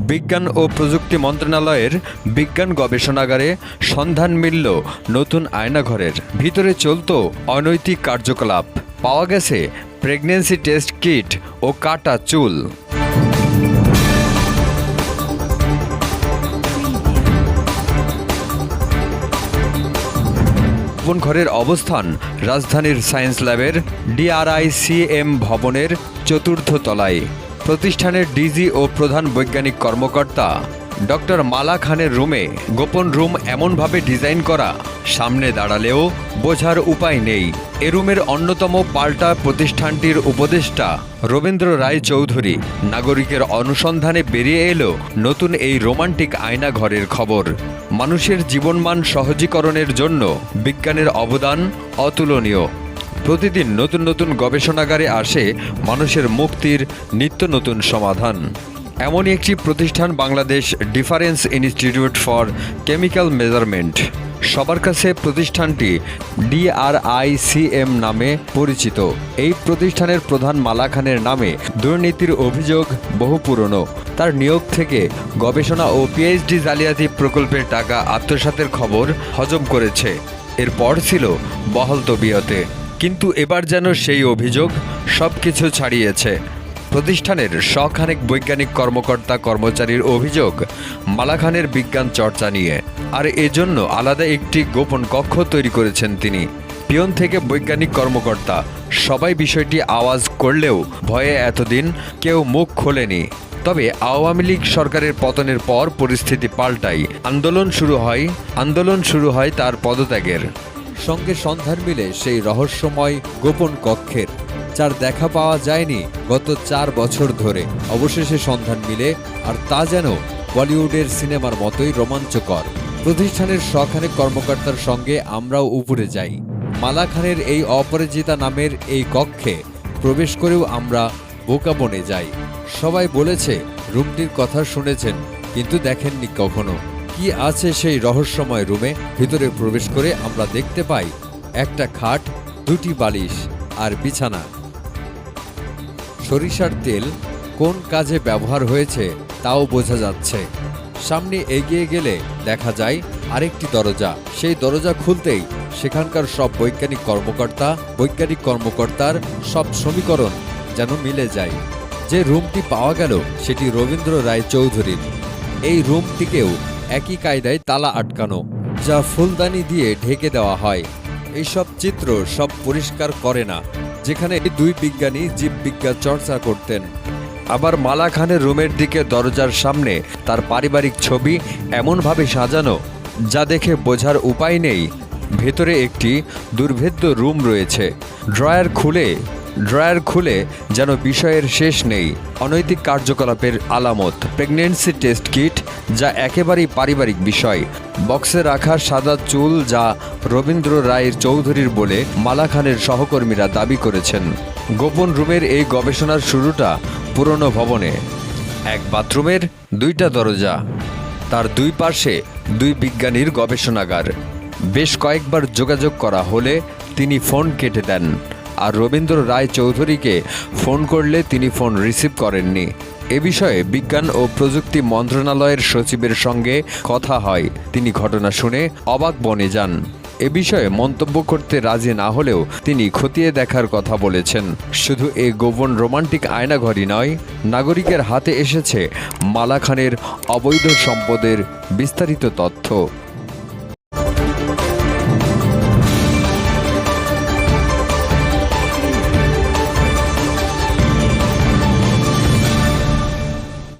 বিজ্ঞান ও প্রযুক্তি মন্ত্রণালয়ের বিজ্ঞান গবেষণাগারে সন্ধান মিলল নতুন আয়নাঘরের। ভিতরে চলত অনৈতিক কার্যকলাপ। পাওয়া গেছে প্রেগন্যান্সি টেস্ট কিট ও কাটা চুল। গোপন ঘরের অবস্থান রাজধানীর সায়েন্স ল্যাবের DRICM ভবনের 4র্থ তলায়। প্রতিষ্ঠানের ডিজি ও প্রধান বৈজ্ঞানিক কর্মকর্তা ডক্টর মালা খানের রুমে গোপন রুম এমনভাবে ডিজাইন করা, সামনে দাঁড়ালেও বোঝার উপায় নেই। এ রুমের অন্যতম পাল্টা প্রতিষ্ঠানটির উপদেষ্টা রবীন্দ্র রায় চৌধুরী। নাগরিকের অনুসন্ধানে বেরিয়ে এলো নতুন এই রোমান্টিক আয়না ঘরের খবর। মানুষের জীবনমান সহজীকরণের জন্য বিজ্ঞানের অবদান অতুলনীয়। প্রতিদিন নতুন নতুন গবেষণাগারে আসে মানুষের মুক্তির নিত্য নতুন সমাধান। এমনই একটি প্রতিষ্ঠান Bangladesh difference institute for chemical measurement. সবার কাছে প্রতিষ্ঠানটি DRICM নামে পরিচিত। এই প্রতিষ্ঠানের প্রধান মালা খানের নামে দুর্নীতির অভিযোগ বহু পুরনো। তার নিয়োগ থেকে গবেষণা ও PhD জালিয়াতি প্রকল্পের টাকা আত্মসাতের খবর হজম করেছে। এরপর ছিল বহাল তবিয়তে, কিন্তু এবার যেন সেই অভিযোগ সবকিছু ছাড়িয়েছে। প্রতিষ্ঠানের শখানেক বৈজ্ঞানিক কর্মকর্তা কর্মচারীর অভিযোগ মালা খানের বিজ্ঞান চর্চা নিয়ে, আর এজন্য আলাদা একটি গোপন কক্ষ তৈরি করেছেন তিনি। পিয়ন থেকে বৈজ্ঞানিক কর্মকর্তা সবাই বিষয়টি আওয়াজ করলেও ভয়ে এতদিন কেউ মুখ খোলেনি। তবে আওয়ামী লীগ সরকারের পতনের পর পরিস্থিতি পাল্টায়। আন্দোলন শুরু হয় তার পদত্যাগের সঙ্গে। সন্ধান মিলে সেই রহস্যময় গোপন কক্ষের, যার দেখা পাওয়া যায়নি গত 4 বছর ধরে। অবশেষে সন্ধান মিলে, আর তা যেন বলিউডের সিনেমার মতোই রোমাঞ্চকর। প্রতিষ্ঠানের শখানেক কর্মকর্তার সঙ্গে আমরাও উপরে যাই। মালা খানের এই অপরাজিতা নামের এই কক্ষে প্রবেশ করেও আমরা বোকা বনে যাই। সবাই বলেছে রুমটির কথা শুনেছেন, কিন্তু দেখেননি কখনো। কি আছে সেই রহস্যময় রুমে? ভিতরে প্রবেশ করে আমরা দেখতে পাই একটা খাট, 2টি বালিশ আর বিছানা। সরিষার তেল কোন কাজে ব্যবহার হয়েছে তাও বোঝা যাচ্ছে। সামনে এগিয়ে গেলে দেখা যায় আরেকটি দরজা। সেই দরজা খুলতেই সেখানকার সব বৈজ্ঞানিক কর্মকর্তার সব সমীকরণ যেন মিলে যায়। যে রুমটি পাওয়া গেল সেটি রবীন্দ্র রায় চৌধুরীর। এই রুমটিকেও একই কায়দায় তালা আটকানো, যা ফুলদানি দিয়ে ঢেকে দেওয়া হয়। এইসব চিত্র সব পরিষ্কার করে না, যেখানে 2 বিজ্ঞানী জীববিজ্ঞান চর্চা করতেন। আবার মালা খানের রুমের দিকে দরজার সামনে তার পারিবারিক ছবি এমনভাবে সাজানো, যা দেখে বোঝার উপায় নেই ভেতরে একটি দুর্ভেদ্য রুম রয়েছে। ড্রয়ার খুলে যেন বিষয়ের শেষ নেই। অনৈতিক কার্যকলাপের আলামত। প্রেগন্যান্সি টেস্ট কিট, যা একেবারেই পারিবারিক বিষয়। বক্সে রাখা সাদা চুল, যা রবীন্দ্র রায় চৌধুরীর বলে মালা খানের সহকর্মীরা দাবি করেছেন। গোপন রুমের এই গবেষণার শুরুটা পুরনো ভবনে। এক বাথরুমের 2টা দরজা, তার 2 পাশে 2 বিজ্ঞানীর গবেষণাগার। বেশ কয়েকবার যোগাযোগ করা হলে তিনি ফোন কেটে দেন, আর রবীন্দ্র রায় চৌধুরীকে ফোন করলে তিনি ফোন রিসিভ করেননি। এ বিষয়ে বিজ্ঞান ও প্রযুক্তি মন্ত্রণালয়ের সচিবের সঙ্গে কথা হয়। তিনি ঘটনা শুনে অবাক বনে যান। এ বিষয়ে মন্তব্য করতে রাজি না হলেও তিনি খতিয়ে দেখার কথা বলেছেন। শুধু এই গোপন রোমান্টিক আয়নাঘরই নয়, নাগরিকের হাতে এসেছে মালা খানের অবৈধ সম্পদের বিস্তারিত তথ্য।